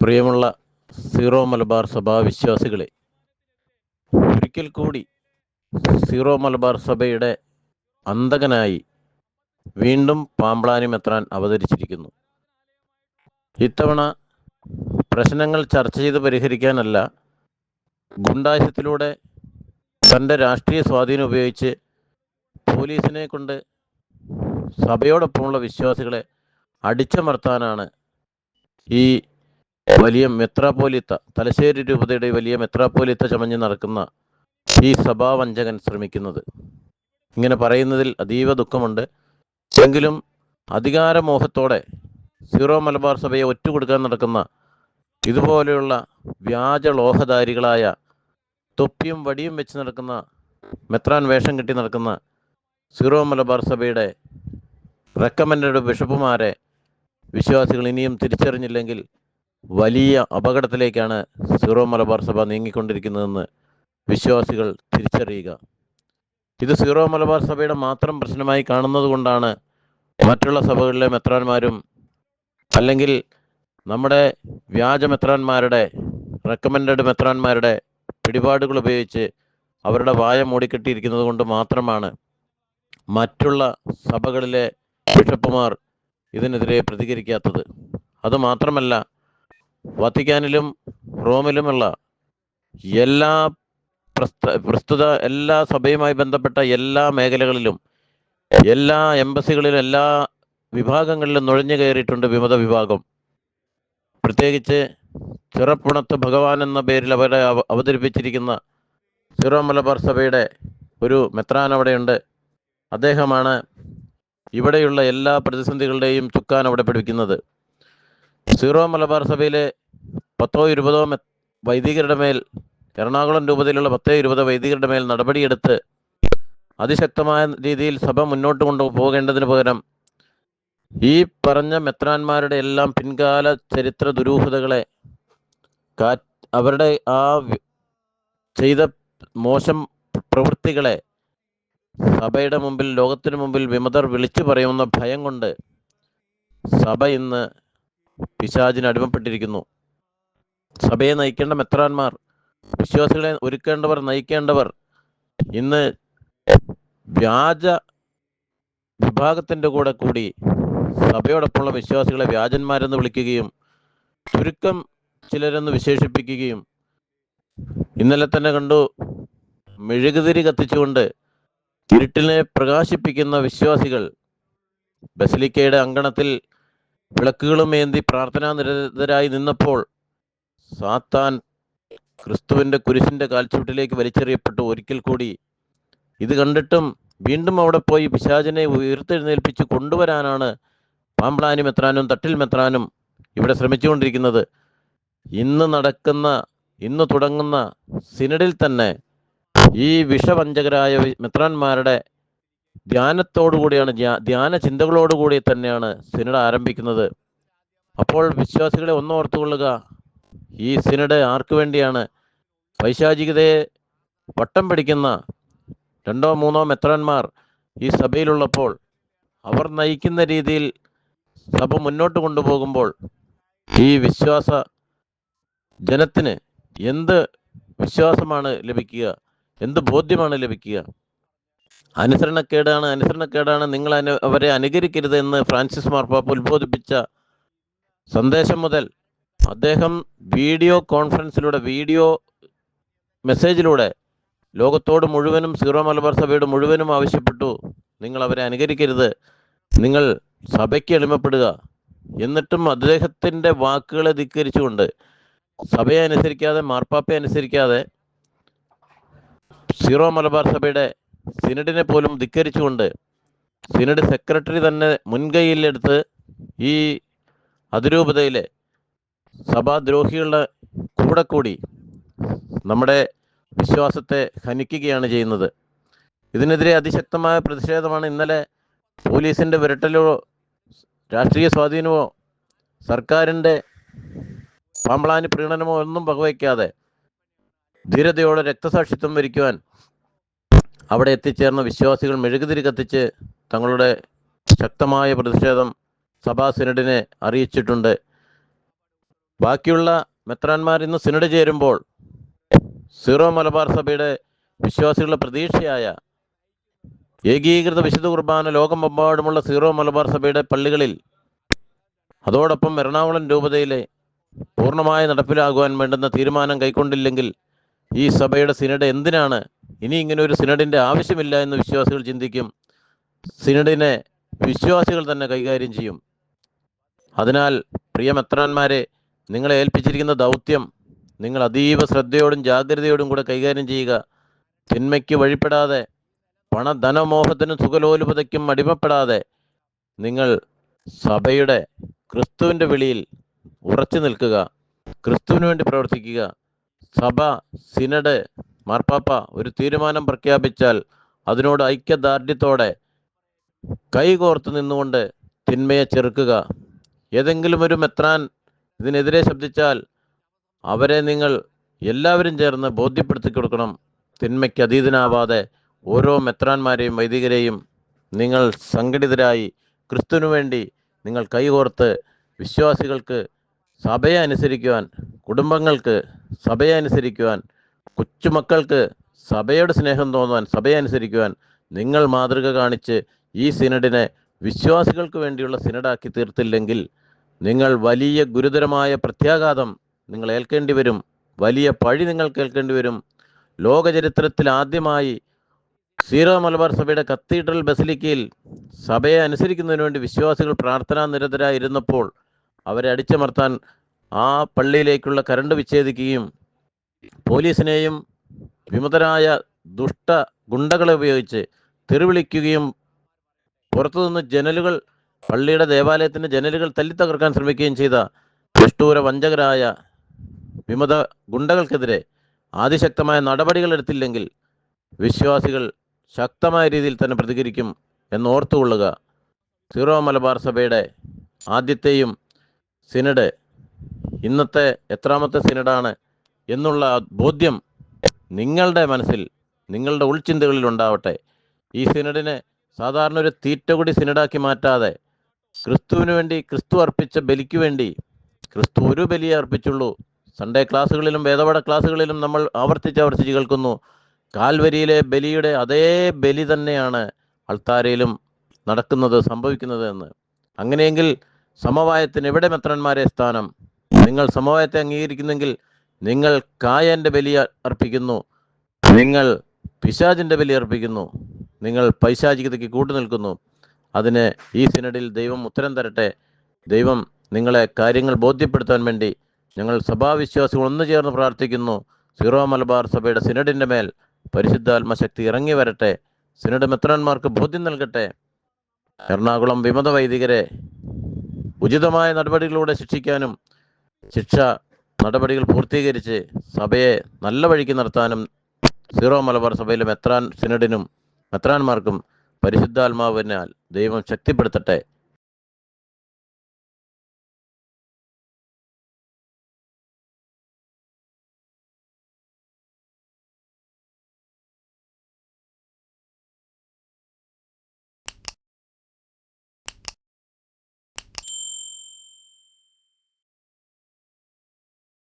പ്രിയമുള്ള സീറോ മലബാർ സഭാ വിശ്വാസികളെ, ഒരിക്കൽ കൂടി സീറോ മലബാർ സഭയുടെ അന്തകനായി വീണ്ടും പാമ്പ്ളാനി മെത്രാൻ അവതരിച്ചിരിക്കുന്നു. ഇത്തവണ പ്രശ്നങ്ങൾ ചർച്ച ചെയ്ത് പരിഹരിക്കാനല്ല, ഗുണ്ടായുസത്തിലൂടെ തൻ്റെ രാഷ്ട്രീയ സ്വാധീനം ഉപയോഗിച്ച് പോലീസിനെ കൊണ്ട് സഭയോടൊപ്പമുള്ള വിശ്വാസികളെ അടിച്ചമർത്താനാണ് ഈ വലിയ മെത്രാപ്പോലിത്ത, തലശ്ശേരി രൂപതയുടെ വലിയ മെത്രാപ്പോലിത്ത ചമഞ്ഞ് നടക്കുന്ന ഈ സഭാവഞ്ചകൻ ശ്രമിക്കുന്നത്. ഇങ്ങനെ പറയുന്നതിൽ അതീവ ദുഃഖമുണ്ട്. എങ്കിലും അധികാരമോഹത്തോടെ സീറോ മലബാർ സഭയെ ഒറ്റുകൊടുക്കാൻ നടക്കുന്ന ഇതുപോലെയുള്ള വ്യാജ ലോഹധാരികളായ തൊപ്പിയും വടിയും വെച്ച് നടക്കുന്ന, മെത്രാൻ വേഷം കെട്ടി നടക്കുന്ന സീറോ മലബാർ സഭയുടെ റെക്കമെൻഡഡ് ബിഷപ്പുമാരെ വിശ്വാസികൾ ഇനിയും തിരിച്ചറിഞ്ഞില്ലെങ്കിൽ വലിയ അപകടത്തിലേക്കാണ് സീറോ മലബാർ സഭ നീങ്ങിക്കൊണ്ടിരിക്കുന്നതെന്ന് വിശ്വാസികൾ തിരിച്ചറിയുക. ഇത് സീറോ മലബാർ സഭയുടെ മാത്രം പ്രശ്നമായി കാണുന്നത് കൊണ്ടാണ് മറ്റുള്ള സഭകളിലെ മെത്രാന്മാരും അല്ലെങ്കിൽ നമ്മുടെ വ്യാജ മെത്രാന്മാരുടെ, റെക്കമെൻഡഡ് മെത്രാന്മാരുടെ പിടിപാടുകൾ ഉപയോഗിച്ച് അവരുടെ വായ മൂടിക്കെട്ടിയിരിക്കുന്നത് കൊണ്ട് മാത്രമാണ് മറ്റുള്ള സഭകളിലെ ബിഷപ്പുമാർ ഇതിനെതിരെ പ്രതികരിക്കാത്തത്. അതുമാത്രമല്ല, വത്തിക്കാനിലും റോമിലുമുള്ള എല്ലാ പ്രസ്തുത എല്ലാ സഭയുമായി ബന്ധപ്പെട്ട എല്ലാ മേഖലകളിലും, എല്ലാ എംബസികളിലും, എല്ലാ വിഭാഗങ്ങളിലും നുഴഞ്ഞു കയറിയിട്ടുണ്ട് വിമത വിഭാഗം. പ്രത്യേകിച്ച് ചിറപ്പുണത്ത് ഭഗവാൻ എന്ന പേരിൽ അവരെ അവതരിപ്പിച്ചിരിക്കുന്ന സീറോ മലബാർ സഭയുടെ ഒരു മെത്രാൻ അവിടെയുണ്ട്. അദ്ദേഹമാണ് ഇവിടെയുള്ള എല്ലാ പ്രതിസന്ധികളുടെയും ചുക്കാൻ അവിടെ പിടിക്കുന്നത്. സീറോ മലബാർ സഭയിലെ 10-20 വൈദികരുടെ മേൽ, എറണാകുളം രൂപതയിലുള്ള 10-20 വൈദികരുടെ മേൽ നടപടിയെടുത്ത് അതിശക്തമായ രീതിയിൽ സഭ മുന്നോട്ട് കൊണ്ടുപോകേണ്ടതിന് പകരം ഈ പറഞ്ഞ മെത്രാന്മാരുടെ എല്ലാം പിൻകാല ചരിത്ര ദുരൂഹതകളെ, അവരുടെ ആ ചെയ്ത മോശം പ്രവൃത്തികളെ സഭയുടെ മുമ്പിൽ, ലോകത്തിന് മുമ്പിൽ വിമതർ വിളിച്ചു പറയുന്ന ഭയം കൊണ്ട് സഭ ഇന്ന് പിശാചിന് അടിമപ്പെട്ടിരിക്കുന്നു. സഭയെ നയിക്കേണ്ട മെത്രാന്മാർ, വിശ്വാസികളെ ഒരുക്കേണ്ടവർ, നയിക്കേണ്ടവർ ഇന്ന് വ്യാജ വിഭാഗത്തിൻ്റെ കൂടെ കൂടി സഭയോടൊപ്പമുള്ള വിശ്വാസികളെ വ്യാജന്മാരെന്ന് വിളിക്കുകയും ചുരുക്കം ചിലരെന്ന് വിശേഷിപ്പിക്കുകയും, ഇന്നലെ തന്നെ കണ്ടു മെഴുകുതിരി കത്തിച്ചുകൊണ്ട് ഇരുട്ടിനെ പ്രകാശിപ്പിക്കുന്ന വിശ്വാസികൾ ബസിലിക്കയുടെ അങ്കണത്തിൽ വിളക്കുകളും ഏന്തി പ്രാർത്ഥനാ നിരതരായി നിന്നപ്പോൾ സാത്താൻ ക്രിസ്തുവിൻ്റെ കുരിശിൻ്റെ കാൽച്ചുവട്ടിലേക്ക് വലിച്ചെറിയപ്പെട്ടു. ഒരിക്കൽ കൂടി ഇത് കണ്ടിട്ടും വീണ്ടും അവിടെ പോയി പിശാചിനെ ഉയർത്തെഴുന്നേൽപ്പിച്ച് കൊണ്ടുവരാനാണ് പാമ്പ്ളാനി മെത്രാനും തട്ടിൽ മെത്രാനും ഇവിടെ ശ്രമിച്ചുകൊണ്ടിരിക്കുന്നത്. ഇന്ന് തുടങ്ങുന്ന സിനഡിൽ തന്നെ ഈ വിഷവഞ്ചകരായ മെത്രാന്മാരുടെ ധ്യാനത്തോടുകൂടിയാണ്, ധ്യാന ചിന്തകളോടുകൂടി തന്നെയാണ് സിനഡ് ആരംഭിക്കുന്നത്. അപ്പോൾ വിശ്വാസികളെ ഒന്നോർത്തുകൊള്ളുക, ഈ സിനഡ് ആർക്കു വേണ്ടിയാണ്? പൈശാചികതയെ വട്ടം പിടിക്കുന്ന 2-3 മെത്രാന്മാർ ഈ സഭയിലുള്ളപ്പോൾ, അവർ നയിക്കുന്ന രീതിയിൽ സഭ മുന്നോട്ട് കൊണ്ടുപോകുമ്പോൾ ഈ വിശ്വാസ ജനത്തിന് എന്ത് വിശ്വാസമാണ് ലഭിക്കുക? എന്ത് ബോധ്യമാണ് ലഭിക്കുക? അനുസരണക്കേടാണ്, നിങ്ങൾ അവരെ അനുകരിക്കരുത് എന്ന് ഫ്രാൻസിസ് മാർപ്പാപ്പ ഉത്ബോധിപ്പിച്ച സന്ദേശം മുതൽ അദ്ദേഹം വീഡിയോ കോൺഫറൻസിലൂടെ, വീഡിയോ മെസ്സേജിലൂടെ ലോകത്തോട് മുഴുവനും, സീറോ മലബാർ സഭയോട് മുഴുവനും ആവശ്യപ്പെട്ടു, നിങ്ങൾ അവരെ അനുകരിക്കരുത്, നിങ്ങൾ സഭയ്ക്ക് എളിമപ്പെടുക. എന്നിട്ടും അദ്ദേഹത്തിൻ്റെ വാക്കുകളെ ധിക്കരിച്ചുകൊണ്ട്, സഭയെ അനുസരിക്കാതെ, മാർപ്പാപ്പയെ അനുസരിക്കാതെ, സീറോ മലബാർ സഭയുടെ സിനഡിനെ പോലും ധിക്കരിച്ചുകൊണ്ട് സിനഡ് സെക്രട്ടറി തന്നെ മുൻകൈയിലെടുത്ത് ഈ അതിരൂപതയിലെ സഭാദ്രോഹികളുടെ കൂടെ കൂടി നമ്മുടെ വിശ്വാസത്തെ ഹനിക്കുകയാണ് ചെയ്യുന്നത്. ഇതിനെതിരെ അതിശക്തമായ പ്രതിഷേധമാണ് ഇന്നലെ പോലീസിൻ്റെ വിരട്ടലോ രാഷ്ട്രീയ സ്വാധീനമോ സർക്കാരിൻ്റെ പാമ്പ്ളാനി പ്രീണനമോ ഒന്നും വകവയ്ക്കാതെ ധീരതയോടെ രക്തസാക്ഷിത്വം വരിക്കുവാൻ അവിടെ എത്തിച്ചേർന്ന വിശ്വാസികൾ മെഴുകുതിരി കത്തിച്ച് തങ്ങളുടെ ശക്തമായ പ്രതിഷേധം സഭാ സിനഡിനെ അറിയിച്ചിട്ടുണ്ട്. ബാക്കിയുള്ള മെത്രാന്മാർ ഇന്ന് സിനഡ് ചേരുമ്പോൾ സീറോ മലബാർ സഭയുടെ വിശ്വാസികളുടെ പ്രതീക്ഷയായ ഏകീകൃത വിശുദ്ധ കുർബാന ലോകമെമ്പാടുമുള്ള സീറോ മലബാർ സഭയുടെ പള്ളികളിൽ, അതോടൊപ്പം എറണാകുളം രൂപതയിലെ പൂർണ്ണമായി നടപ്പിലാകുവാൻ വേണ്ടുന്ന തീരുമാനം കൈക്കൊണ്ടില്ലെങ്കിൽ ഈ സഭയുടെ സിനഡ് എന്തിനാണ്? ഇനി ഇങ്ങനെ ഒരു സിനഡിൻ്റെ ആവശ്യമില്ല എന്ന് വിശ്വാസികൾ ചിന്തിക്കും. സിനഡിനെ വിശ്വാസികൾ തന്നെ കൈകാര്യം ചെയ്യും. അതിനാൽ പ്രിയ മെത്രാന്മാരെ, നിങ്ങളെ ഏൽപ്പിച്ചിരിക്കുന്ന ദൗത്യം നിങ്ങൾ അതീവ ശ്രദ്ധയോടും ജാഗ്രതയോടും കൂടെ കൈകാര്യം ചെയ്യുക. തിന്മയ്ക്ക് വഴിപ്പെടാതെ, ധനമോഹത്തിനും സുഖലോലുപതയ്ക്കും അടിമപ്പെടാതെ നിങ്ങൾ സഭയുടെ ക്രിസ്തുവിൻ്റെ വിളിയിൽ ഉറച്ചു നിൽക്കുക, ക്രിസ്തുവിന് വേണ്ടി പ്രവർത്തിക്കുക. സഭ, സിനഡ്, മാർപ്പാപ്പ ഒരു തീരുമാനം പ്രഖ്യാപിച്ചാൽ അതിനോട് ഐക്യദാർഢ്യത്തോടെ കൈകോർത്ത് നിന്നുകൊണ്ട് തിന്മയെ ചെറുക്കുക. ഏതെങ്കിലും ഒരു മെത്രാൻ ഇതിനെതിരെ ശബ്ദിച്ചാൽ അവരെ നിങ്ങൾ എല്ലാവരും ചേർന്ന് ബോധ്യപ്പെടുത്തി കൊടുക്കണം. തിന്മയ്ക്ക് അതീതനാവാതെ ഓരോ മെത്രാന്മാരെയും വൈദികരെയും നിങ്ങൾ സംഘടിതരായി ക്രിസ്തുവിനു വേണ്ടി നിങ്ങൾ കൈകോർത്ത് വിശ്വാസികൾക്ക് സഭയെ അനുസരിക്കുവാൻ, കുടുംബങ്ങൾക്ക് സഭയെ അനുസരിക്കുവാൻ, കൊച്ചുമക്കൾക്ക് സഭയുടെ സ്നേഹം തോന്നുവാൻ, സഭയെ അനുസരിക്കുവാൻ നിങ്ങൾ മാതൃക കാണിച്ച് ഈ സിനഡിനെ വിശ്വാസികൾക്ക് വേണ്ടിയുള്ള സിനഡാക്കി തീർത്തില്ലെങ്കിൽ നിങ്ങൾ വലിയ ഗുരുതരമായ പ്രത്യാഘാതം നിങ്ങൾ ഏൽക്കേണ്ടി വരും. വലിയ പഴി നിങ്ങൾ കേൾക്കേണ്ടി വരും. ലോകചരിത്രത്തിൽ ആദ്യമായി സീറോ മലബാർ സഭയുടെ കത്തീഡ്രൽ ബസിലിക്കയിൽ സഭയെ അനുസരിക്കുന്നതിന് വേണ്ടി വിശ്വാസികൾ പ്രാർത്ഥനാ നിരതരായിരുന്നപ്പോൾ അവരെ അടിച്ചമർത്താൻ ആ പള്ളിയിലേക്കുള്ള കരണ്ട് വിച്ഛേദിക്കുകയും പോലീസിനെയും വിമതരായ ദുഷ്ട ഗുണ്ടകളെ ഉപയോഗിച്ച് തെറിവിളിക്കുകയും പുറത്തുനിന്ന് ജനലുകൾ, പള്ളിയുടെ ദേവാലയത്തിൻ്റെ ജനലുകൾ തല്ലിത്തകർക്കാൻ ശ്രമിക്കുകയും ചെയ്ത നിഷ്ഠൂര വഞ്ചകരായ വിമത ഗുണ്ടകൾക്കെതിരെ അതിശക്തമായ നടപടികൾ എടുത്തില്ലെങ്കിൽ വിശ്വാസികൾ ശക്തമായ രീതിയിൽ തന്നെ പ്രതികരിക്കും എന്നോർത്തുകൊള്ളുക. സീറോ മലബാർ സഭയുടെ ആദ്യത്തെയും സിനഡ് ഇന്നത്തെ എത്രാമത്തെ സിനഡാണ് എന്നുള്ള ബോധ്യം നിങ്ങളുടെ മനസ്സിൽ, നിങ്ങളുടെ ഉൾചിന്തകളിൽ ഉണ്ടാവട്ടെ. ഈ സിനഡിനെ സാധാരണ ഒരു തീറ്റകുടി സിനഡാക്കി മാറ്റാതെ ക്രിസ്തുവിന് വേണ്ടി, ക്രിസ്തു അർപ്പിച്ച ബലിക്ക് വേണ്ടി, ക്രിസ്തു ഒരു ബലിയെ അർപ്പിച്ചുള്ളൂ. സൺഡേ ക്ലാസ്സുകളിലും വേദപാഠ ക്ലാസ്സുകളിലും നമ്മൾ ആവർത്തിച്ച് കേൾക്കുന്നു, കാൽവരിയിലെ ബലിയുടെ അതേ ബലി തന്നെയാണ് അൾത്താരയിലും സംഭവിക്കുന്നത് എന്ന്. അങ്ങനെയെങ്കിൽ സമവായത്തിന് എവിടെ മെത്രാന്മാരെ സ്ഥാനം? നിങ്ങൾ സമവായത്തെ അംഗീകരിക്കുന്നെങ്കിൽ നിങ്ങൾ കായൻ്റെ ബലി അർപ്പിക്കുന്നു, നിങ്ങൾ പിശാചിൻ്റെ ബലി അർപ്പിക്കുന്നു, നിങ്ങൾ പൈശാചികതയ്ക്ക് കൂട്ടുനിൽക്കുന്നു. അതിന് ഈ സിനഡിൽ ദൈവം ഉത്തരം തരട്ടെ. ദൈവം നിങ്ങളെ കാര്യങ്ങൾ ബോധ്യപ്പെടുത്താൻ വേണ്ടി ഞങ്ങൾ സഭാവിശ്വാസികൾ ഒന്നു ചേർന്ന് പ്രാർത്ഥിക്കുന്നു. സീറോ മലബാർ സഭയുടെ സിനഡിൻ്റെ മേൽ പരിശുദ്ധാത്മശക്തി ഇറങ്ങി വരട്ടെ. സിനഡ് മെത്രാന്മാർക്ക് ബോധ്യം നൽകട്ടെ. എറണാകുളം വിമത വൈദികരെ ഉചിതമായ നടപടികളിലൂടെ ശിക്ഷിക്കാനും ശിക്ഷ നടപടികൾ പൂർത്തീകരിച്ച് സഭയെ നല്ല വഴിക്ക് നിർത്താനും സീറോ മലബാർ സഭയിലെ സിനഡിനും മെത്രാന്മാർക്കും പരിശുദ്ധാത്മാവിനാൽ ദൈവം ശക്തിപ്പെടുത്തട്ടെ.